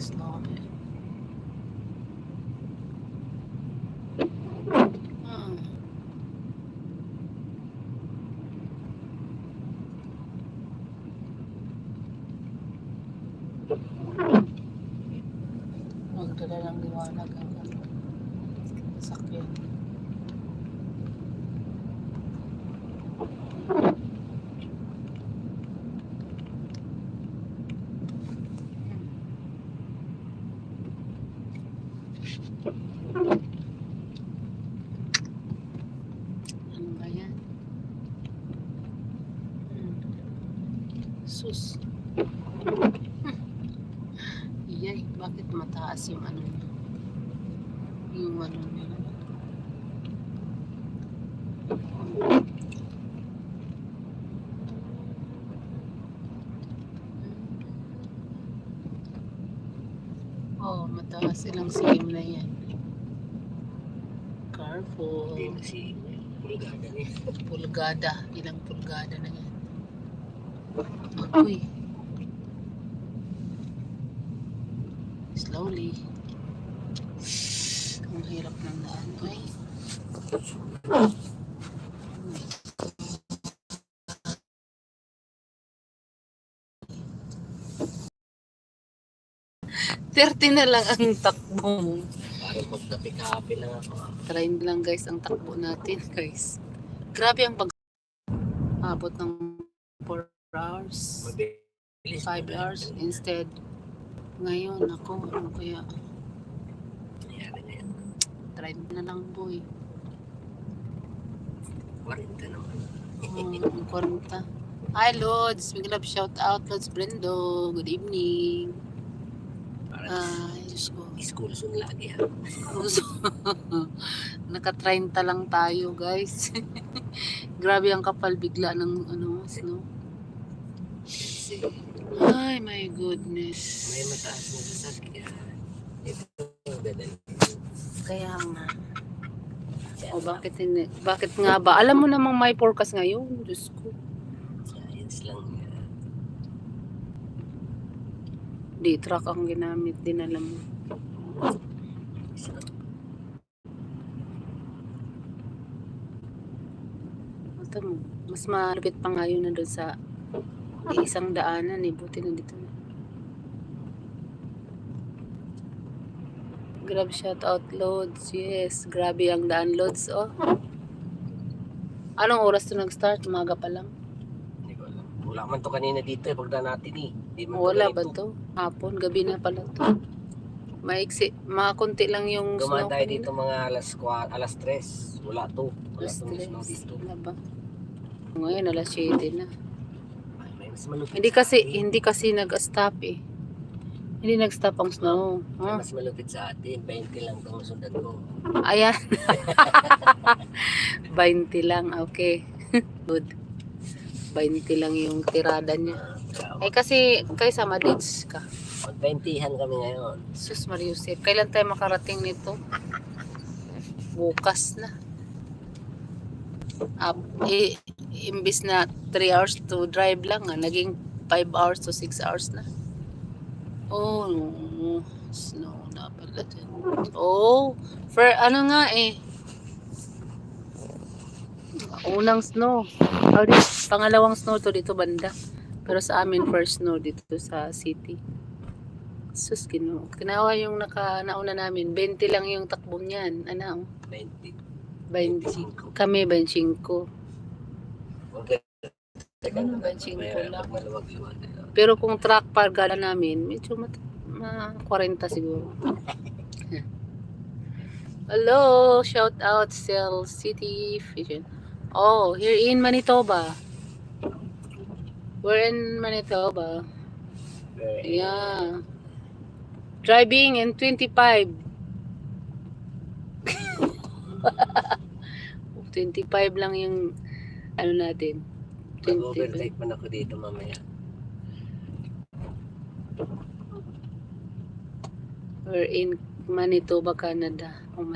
slowly. Magdala ng liwanag ang sasakyan. Ano ba yan? Sus. Iyay, bakit mataas yung ano niya? Yung ano niya. Oh, mataas silang sim na yan. Careful. Hindi na si pulgada niya. Pulgada. Ilang pulgada na yan. Uy. Slowly. Ang hirap ng daan. Uy. $30 na lang ang takbo mo. Parang magkapi-kapi lang ako. Try lang guys ang takbo natin guys. Grabe ang pag abot ng 4 hours. Mabilis. 5 hours instead. Ngayon ako ano kaya Nangyari na yan. try na lang boy. 40 naman. 40. Hi Lods, big love shout out Lods Brendo. Good evening. Diyos ko. School soon lagi ha. Naka-30 lang tayo guys. Grabe ang kapal bigla ng ano, snow. Kasi Ay my goodness. may mataas na sasakyan. Ito dadali. Kaya nga. O bakit hindi? Bakit nga ba? Alam mo namang may forecast ngayon. Diyos ko. Science lang yan. Di truck ang ginamit din alam mo. Ito mo. Mas malupit pa nga yun na doon sa isang daanan eh. Buti na dito na. Grab shout out Loads. Yes. Grabe ang daan Loads. Oh. Anong oras to nag-start? Umaga pa lang. Hindi ko alam. Wala man to kanina dito eh. Pagda natin eh. Di man Wala to ba ganito. to? Hapon, gabi na pala to. Maiksi, konti lang yung Dumaan snow tayo kanina. dito mga alas 3. Wala to. Wala Alas tong snow 3. dito. Wala ba? Ngayon, alas 7 na. Ay, may mas malupit Hindi sa kasi, atin. hindi kasi nag-stop eh. Hindi nag-stop ang snow. May Huh? mas malupit sa atin. 20 lang itong sundan ko. Ayan. 20 lang, okay. Good. 20 lang yung tirada niya. Eh kasi, kaysa Madids ka. Mag-20han kami ngayon. Sus Mariusep, kailan tayo makarating nito? Bukas na. Imbis na 3 hours to drive lang, naging 5 hours to 6 hours na. Oh, snow na pala dyan. Oh, ano nga eh. Unang snow. Pangalawang snow to dito banda. Pero sa amin first snow dito sa city. Sus, kinawa yung nauna namin. 20 lang yung takbo niyan. Ano? 20. 25. Kami 25. Okay. Ano, 25 lang. Maluwag-luwag. Pero kung truck pargala namin, medyo 40 siguro. Hello, shout out Cell City Vision. Oh, here in Manitoba. We're in Manitoba. Yeah. Driving in 25. 25 lang yung ano natin. Mag-overtake man ako dito mamaya. We're in Manitoba, Canada. Oh my